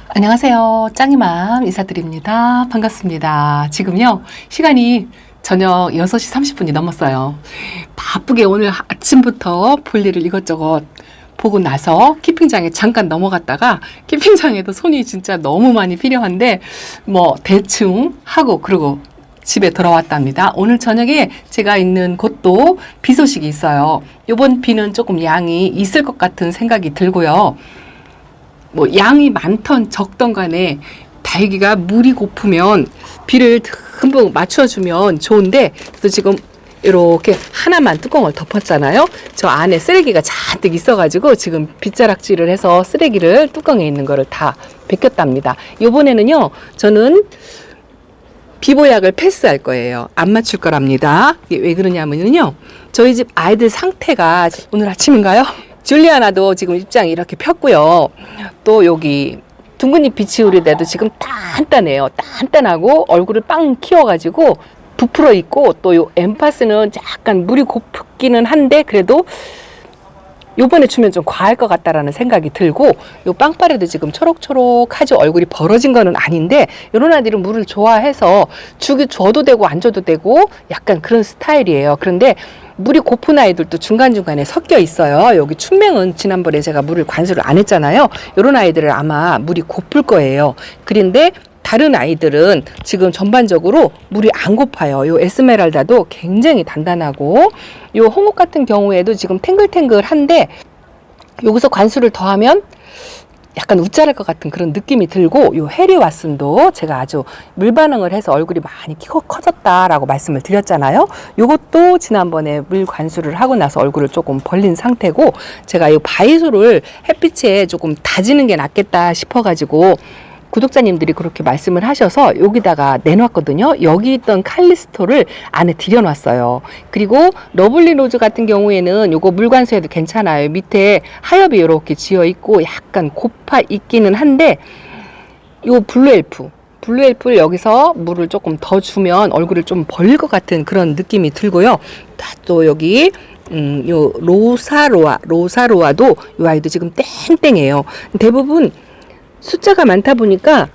안녕하세요. 짱이맘 인사드립니다. 반갑습니다. 지금요, 시간이 저녁 6시 30분이 넘었어요. 바쁘게 오늘 아침부터 볼 일을 이것저것 보고 나서 키핑장에 잠깐 넘어갔다가 키핑장에도 손이 진짜 너무 많이 필요한데 대충 하고 그러고 집에 돌아왔답니다. 오늘 저녁에 제가 있는 곳도 비 소식이 있어요. 이번 비는 조금 양이 있을 것 같은 생각이 들고요. 양이 많던 적던 간에 다육이가 물이 고프면 비를 흠뻑 맞춰주면 좋은데, 또 지금 이렇게 하나만 뚜껑을 덮었잖아요. 저 안에 쓰레기가 잔뜩 있어가지고 지금 빗자락질을 해서 쓰레기를 뚜껑에 있는 거를 다 벗겼답니다. 요번에는요, 저는 비보약을 패스할 거예요. 안 맞출 거랍니다. 이게 왜 그러냐면요, 저희 집 아이들 상태가 오늘 아침인가요? 줄리아나도 지금 입장이 이렇게 폈고요. 또 여기 둥근잎 비치우리대도 지금 단단해요. 단단하고 얼굴을 빵 키워가지고 부풀어 있고, 또 요 엠파스는 약간 물이 고프기는 한데 그래도 요번에 주면 좀 과할 것 같다라는 생각이 들고, 요 빵빠레도 지금 초록초록하죠. 얼굴이 벌어진 거는 아닌데 요런 아이들은 물을 좋아해서 줘도 되고 안 줘도 되고 약간 그런 스타일이에요. 그런데 물이 고픈 아이들도 중간중간에 섞여 있어요. 여기 춘맹은 지난번에 제가 물을 관수를 안 했잖아요. 요런 아이들은 아마 물이 고플 거예요. 그런데 다른 아이들은 지금 전반적으로 물이 안 고파요. 요 에스메랄다도 굉장히 단단하고, 요 홍옥 같은 경우에도 지금 탱글탱글한데 여기서 관수를 더하면 약간 웃자랄 것 같은 그런 느낌이 들고, 요 해리왓슨도 제가 아주 물 반응을 해서 얼굴이 많이 커졌다라고 말씀을 드렸잖아요. 요것도 지난번에 물 관수를 하고 나서 얼굴을 조금 벌린 상태고, 제가 요 바이소를 햇빛에 조금 다지는 게 낫겠다 싶어가지고 구독자님들이 그렇게 말씀을 하셔서 여기다가 내놨거든요. 여기 있던 칼리스토를 안에 들여놨어요. 그리고 러블리 로즈 같은 경우에는 요거 물관수해도 괜찮아요. 밑에 하엽이 이렇게 지어 있고 약간 고파 있기는 한데, 요 블루엘프를 여기서 물을 조금 더 주면 얼굴을 좀 벌릴 것 같은 그런 느낌이 들고요. 또 여기 요 로사로아도 요 아이도 지금 땡땡해요. 대부분 숫자가 많다 보니까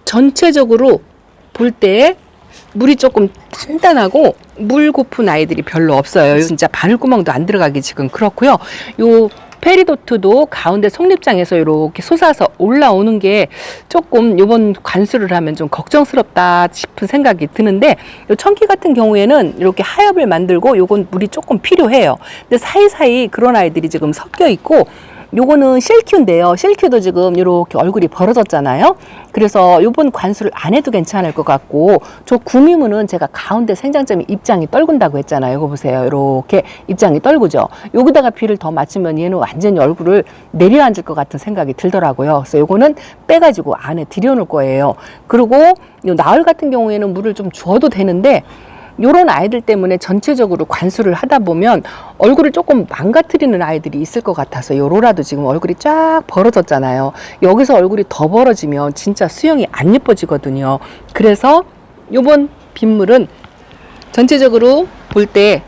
전체적으로 볼 때 물이 조금 단단하고 물 고픈 아이들이 별로 없어요. 진짜 바늘구멍도 안 들어가기 지금 그렇고요. 요 페리도트도 가운데 속립장에서 이렇게 솟아서 올라오는 게 조금 요번 관수를 하면 좀 걱정스럽다 싶은 생각이 드는데, 요 청키 같은 경우에는 이렇게 하엽을 만들고 요건 물이 조금 필요해요. 근데 사이사이 그런 아이들이 지금 섞여 있고, 요거는 실큐인데요. 실큐도 지금 이렇게 얼굴이 벌어졌잖아요. 그래서 요번 관수를 안 해도 괜찮을 것 같고, 저 구미무는 제가 가운데 생장점이 입장이 떨군다고 했잖아요. 이거 보세요. 이렇게 입장이 떨구죠. 여기다가 비를 더 맞추면 얘는 완전히 얼굴을 내려앉을 것 같은 생각이 들더라고요. 그래서 요거는 빼가지고 안에 들여놓을 거예요. 그리고 요 나을 같은 경우에는 물을 좀 줘도 되는데, 요런 아이들 때문에 전체적으로 관수를 하다 보면 얼굴을 조금 망가뜨리는 아이들이 있을 것 같아서, 요 로라도 지금 얼굴이 쫙 벌어졌잖아요. 여기서 얼굴이 더 벌어지면 진짜 수영이 안 예뻐지거든요. 그래서 요번 빗물은 전체적으로 볼 때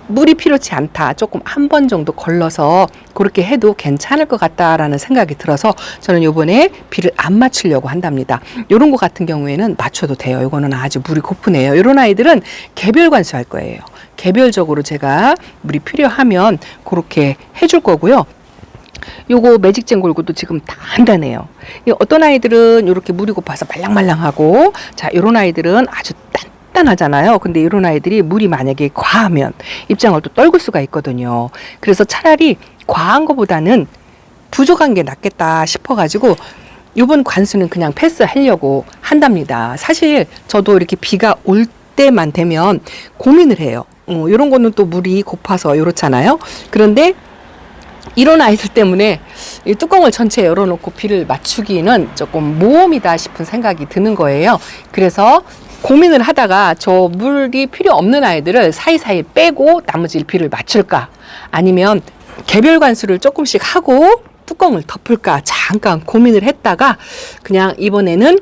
물이 필요치 않다. 조금 한 번 정도 걸러서 그렇게 해도 괜찮을 것 같다라는 생각이 들어서 저는 요번에 비를 안 맞추려고 한답니다. 요런 거 같은 경우에는 맞춰도 돼요. 요거는 아주 물이 고프네요. 요런 아이들은 개별 관수할 거예요. 개별적으로 제가 물이 필요하면 그렇게 해줄 거고요. 요거 매직젠 골고도 지금 단단해요. 어떤 아이들은 이렇게 물이 고파서 말랑말랑하고, 자, 요런 아이들은 아주 단단하잖아요. 근데 이런 아이들이 물이 만약에 과하면 입장을 또 떨굴 수가 있거든요. 그래서 차라리 과한 것보다는 부족한 게 낫겠다 싶어가지고 이번 관수는 그냥 패스하려고 한답니다. 사실 저도 이렇게 비가 올 때만 되면 고민을 해요. 이런 거는 또 물이 고파서 이렇잖아요. 그런데 이런 아이들 때문에 이 뚜껑을 전체 열어놓고 비를 맞추기는 조금 모험이다 싶은 생각이 드는 거예요. 그래서 고민을 하다가 저 물이 필요 없는 아이들을 사이사이 빼고 나머지 비를 맞출까, 아니면 개별 관수를 조금씩 하고 뚜껑을 덮을까 잠깐 고민을 했다가 그냥 이번에는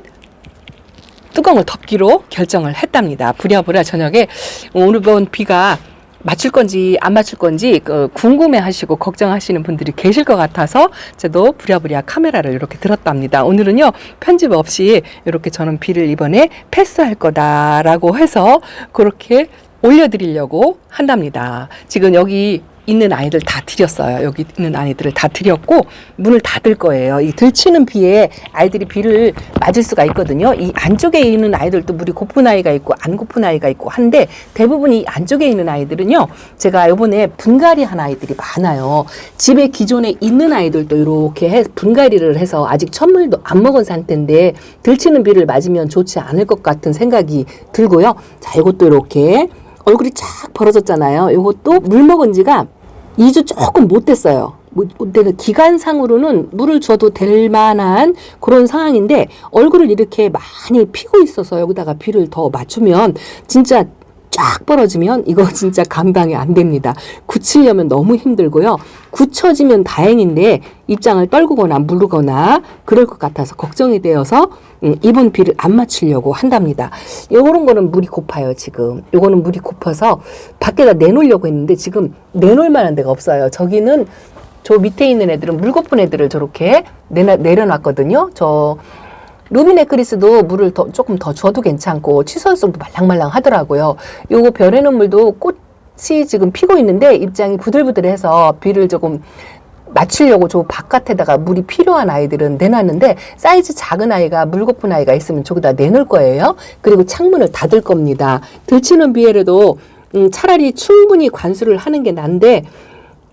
뚜껑을 덮기로 결정을 했답니다. 부랴부랴 저녁에 오늘 본 비가 맞출 건지 안 맞출 건지 궁금해하시고 걱정하시는 분들이 계실 것 같아서 저도 부랴부랴 카메라를 이렇게 들었답니다. 오늘은요 편집 없이 이렇게 저는 비를 이번에 패스할 거다라고 해서 그렇게 올려드리려고 한답니다. 지금 여기 있는 아이들 다 드렸어요. 여기 있는 아이들을 다 드렸고 문을 닫을 거예요. 이 들치는 비에 아이들이 비를 맞을 수가 있거든요. 이 안쪽에 있는 아이들도 물이 고픈 아이가 있고 안 고픈 아이가 있고 한데 대부분 이 안쪽에 있는 아이들은요. 제가 이번에 분갈이 한 아이들이 많아요. 집에 기존에 있는 아이들도 이렇게 분갈이를 해서 아직 첫물도 안 먹은 상태인데 들치는 비를 맞으면 좋지 않을 것 같은 생각이 들고요. 자, 이것도 이렇게 얼굴이 쫙 벌어졌잖아요. 이것도 물 먹은 지가 2주 조금 못 됐어요. 기간상으로는 물을 줘도 될 만한 그런 상황인데 얼굴을 이렇게 많이 피고 있어서 여기다가 비를 더 맞추면 진짜 쫙 벌어지면 이거 진짜 감당이 안 됩니다. 굳히려면 너무 힘들고요. 굳혀지면 다행인데 입장을 떨구거나 무르거나 그럴 것 같아서 걱정이 되어서 이번 비를 안 맞추려고 한답니다. 요런 거는 물이 고파요, 지금. 요거는 물이 고파서 밖에다 내놓으려고 했는데 지금 내놓을 만한 데가 없어요. 저기는 저 밑에 있는 애들은 물 고픈 애들을 저렇게 내려놨거든요. 저 루비네크리스도 물을 조금 더 줘도 괜찮고 취선성도 말랑말랑 하더라고요. 요거 별에는 물도 꽃이 지금 피고 있는데 입장이 부들부들해서 비를 조금 맞추려고 저 바깥에다가 물이 필요한 아이들은 내놨는데 사이즈 작은 아이가 물 고픈 아이가 있으면 저기다 내놓을 거예요. 그리고 창문을 닫을 겁니다. 들치는 비에라도 차라리 충분히 관수를 하는 게 난데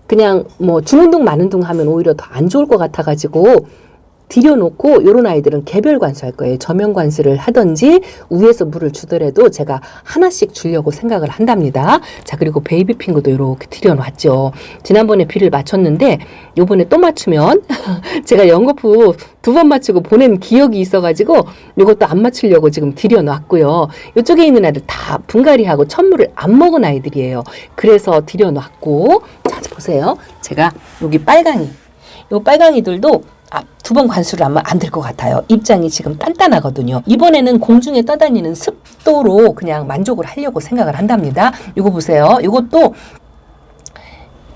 그냥 뭐 주는 둥 마는 둥 하면 오히려 더 안 좋을 것 같아가지고 들여놓고 요런 아이들은 개별 관수할 거예요. 저면 관수를 하든지 위에서 물을 주더라도 제가 하나씩 주려고 생각을 한답니다. 자, 그리고 베이비 핑크도 이렇게 들여놨죠. 지난번에 비를 맞췄는데 요번에 또 맞추면 제가 연거푸 2번 맞추고 보낸 기억이 있어가지고 이것도 안 맞추려고 지금 들여놨고요. 이쪽에 있는 아이들 다 분갈이하고 천물을 안 먹은 아이들이에요. 그래서 들여놨고 자, 보세요. 제가 여기 요 빨강이들도 2번 관수를 하면 안 될 것 같아요. 입장이 지금 단단하거든요. 이번에는 공중에 떠다니는 습도로 그냥 만족을 하려고 생각을 한답니다. 이거 보세요. 이것도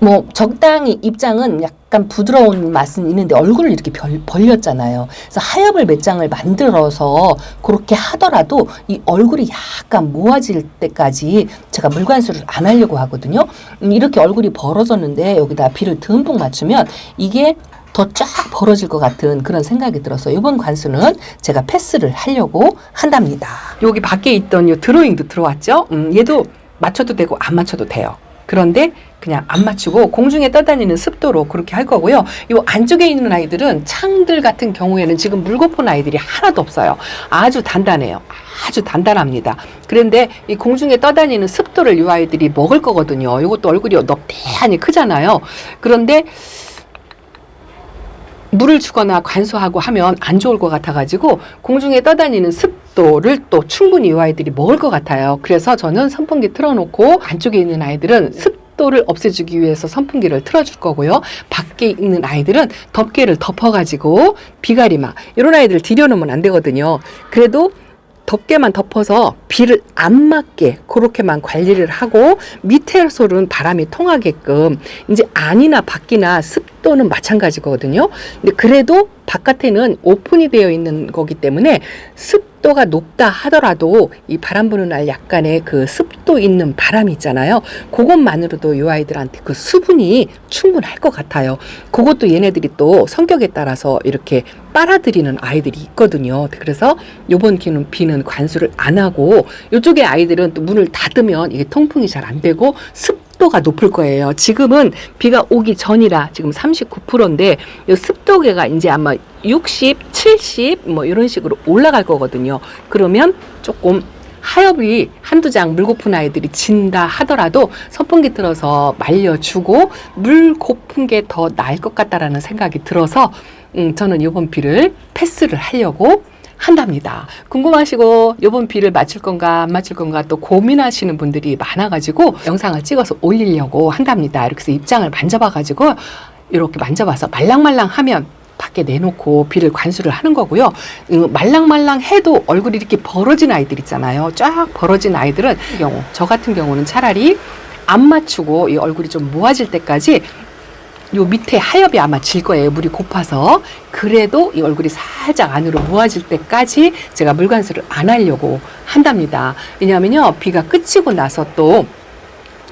뭐 적당히 입장은 약간 부드러운 맛은 있는데 얼굴을 이렇게 벌렸잖아요. 그래서 하엽을 몇 장을 만들어서 그렇게 하더라도 이 얼굴이 약간 모아질 때까지 제가 물관수를 안 하려고 하거든요. 이렇게 얼굴이 벌어졌는데 여기다 비를 듬뿍 맞추면 이게 더 쫙 벌어질 것 같은 그런 생각이 들어서 이번 관수는 제가 패스를 하려고 한답니다. 여기 밖에 있던 이 드로잉도 들어왔죠? 얘도 맞춰도 되고 안 맞춰도 돼요. 그런데 그냥 안 맞추고 공중에 떠다니는 습도로 그렇게 할 거고요. 이 안쪽에 있는 아이들은 창들 같은 경우에는 지금 물 고픈 아이들이 하나도 없어요. 아주 단단해요. 아주 단단합니다. 그런데 이 공중에 떠다니는 습도를 이 아이들이 먹을 거거든요. 이것도 얼굴이 넙대하니 크잖아요. 그런데 물을 주거나 관수하고 하면 안 좋을 것 같아가지고 공중에 떠다니는 습도를 또 충분히 이 아이들이 먹을 것 같아요. 그래서 저는 선풍기 틀어놓고 안쪽에 있는 아이들은 습도를 없애주기 위해서 선풍기를 틀어줄 거고요. 밖에 있는 아이들은 덮개를 덮어가지고 비가리막 이런 아이들 들여놓으면 안 되거든요. 그래도 덮개만 덮어서 비를 안 맞게 그렇게만 관리를 하고 밑에서는 바람이 통하게끔 이제 안이나 밖이나 습도는 마찬가지거든요. 근데 그래도 바깥에는 오픈이 되어 있는 거기 때문에 습도가 높다 하더라도 이 바람 부는 날 약간의 그 습도 있는 바람이 있잖아요. 그것만으로도 이 아이들한테 그 수분이 충분할 것 같아요. 그것도 얘네들이 또 성격에 따라서 이렇게 빨아들이는 아이들이 있거든요. 그래서 요번 비는 관수를 안 하고 이쪽에 아이들은 또 문을 닫으면 이게 통풍이 잘 안 되고 습도가 높을 거예요. 지금은 비가 오기 전이라 지금 39%인데 이 습도계가 이제 아마 60, 70 뭐 이런 식으로 올라갈 거거든요. 그러면 조금 하엽이 한두 장 물 고픈 아이들이 진다 하더라도 선풍기 틀어서 말려주고 물 고픈 게 더 나을 것 같다라는 생각이 들어서 저는 이번 비를 패스를 하려고 한답니다. 궁금하시고 이번 비를 맞출 건가 안 맞출 건가 또 고민하시는 분들이 많아가지고 영상을 찍어서 올리려고 한답니다. 이렇게 해서 입장을 만져봐가지고 이렇게 만져봐서 말랑말랑하면 밖에 내놓고 비를 관수를 하는 거고요. 말랑말랑 해도 얼굴이 이렇게 벌어진 아이들 있잖아요. 쫙 벌어진 아이들은 저 같은 경우는 차라리 안 맞추고 이 얼굴이 좀 모아질 때까지 요 밑에 하엽이 아마 질 거예요. 물이 고파서. 그래도 이 얼굴이 살짝 안으로 모아질 때까지 제가 물관수를 안 하려고 한답니다. 왜냐하면요, 비가 그치고 나서 또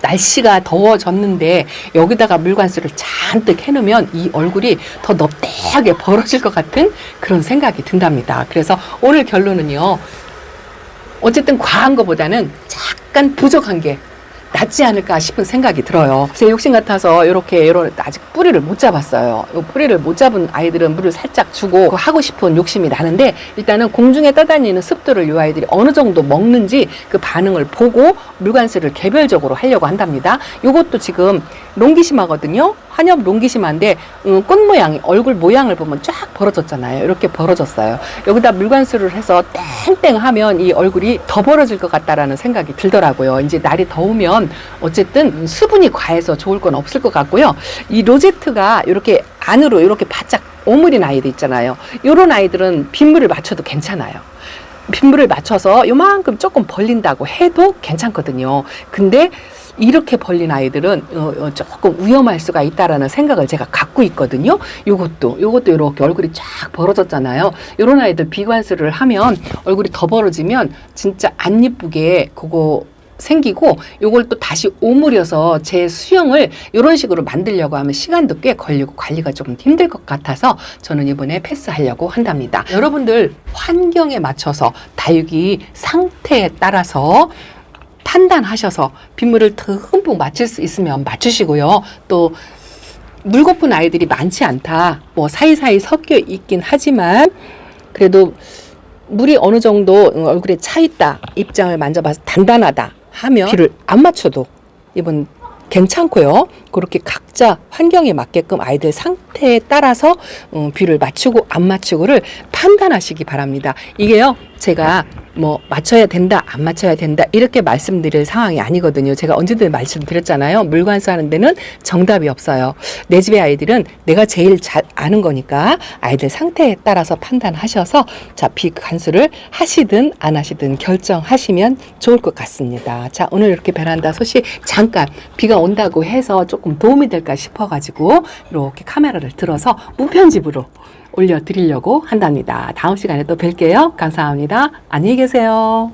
날씨가 더워졌는데 여기다가 물관수를 잔뜩 해놓으면 이 얼굴이 더 넙대하게 벌어질 것 같은 그런 생각이 든답니다. 그래서 오늘 결론은요, 어쨌든 과한 것보다는 약간 부족한 게 낫지 않을까 싶은 생각이 들어요. 제 욕심 같아서 이렇게 아직 뿌리를 못 잡았어요. 뿌리를 못 잡은 아이들은 물을 살짝 주고 하고 싶은 욕심이 나는데, 일단은 공중에 떠다니는 습도를 이 아이들이 어느 정도 먹는지 그 반응을 보고 물관수를 개별적으로 하려고 한답니다. 이것도 지금 롱기시마거든요. 한엽 롱기시마인데 꽃 모양이, 얼굴 모양을 보면 쫙 벌어졌잖아요. 이렇게 벌어졌어요. 여기다 물관수를 해서 땡땡 하면 이 얼굴이 더 벌어질 것 같다라는 생각이 들더라고요. 이제 날이 더우면 어쨌든 수분이 과해서 좋을 건 없을 것 같고요. 이 로제트가 이렇게 안으로 이렇게 바짝 오므린 아이들 있잖아요. 이런 아이들은 빗물을 맞춰도 괜찮아요. 빗물을 맞춰서 요만큼 조금 벌린다고 해도 괜찮거든요. 근데 이렇게 벌린 아이들은 조금 위험할 수가 있다라는 생각을 제가 갖고 있거든요. 요것도 이렇게 얼굴이 쫙 벌어졌잖아요. 이런 아이들 비관수를 하면 얼굴이 더 벌어지면 진짜 안 이쁘게 그거 생기고, 요걸 또 다시 오므려서 제 수영을 이런 식으로 만들려고 하면 시간도 꽤 걸리고 관리가 좀 힘들 것 같아서 저는 이번에 패스하려고 한답니다. 여러분들 환경에 맞춰서 다육이 상태에 따라서 판단하셔서 빗물을 듬뿍 맞출 수 있으면 맞추시고요. 또 물 고픈 아이들이 많지 않다, 뭐 사이사이 섞여 있긴 하지만 그래도 물이 어느 정도 얼굴에 차 있다, 입장을 만져봐서 단단하다 하면 비를 안 맞춰도 이번 괜찮고요. 그렇게 각자 환경에 맞게끔 아이들 상태에 따라서 비를 맞추고 안 맞추고를 판단하시기 바랍니다. 이게요, 제가 뭐 맞춰야 된다, 안 맞춰야 된다 이렇게 말씀드릴 상황이 아니거든요. 제가 언제든 말씀드렸잖아요. 물관수 하는 데는 정답이 없어요. 내 집의 아이들은 내가 제일 잘 아는 거니까 아이들 상태에 따라서 판단하셔서 자, 비관수를 하시든 안 하시든 결정하시면 좋을 것 같습니다. 자, 오늘 이렇게 베란다 소식 잠깐 비가 온다고 해서 조금 도움이 될까 싶어가지고 이렇게 카메라를 들어서 무편집으로 올려드리려고 한답니다. 다음 시간에 또 뵐게요. 감사합니다. 안녕히 계세요.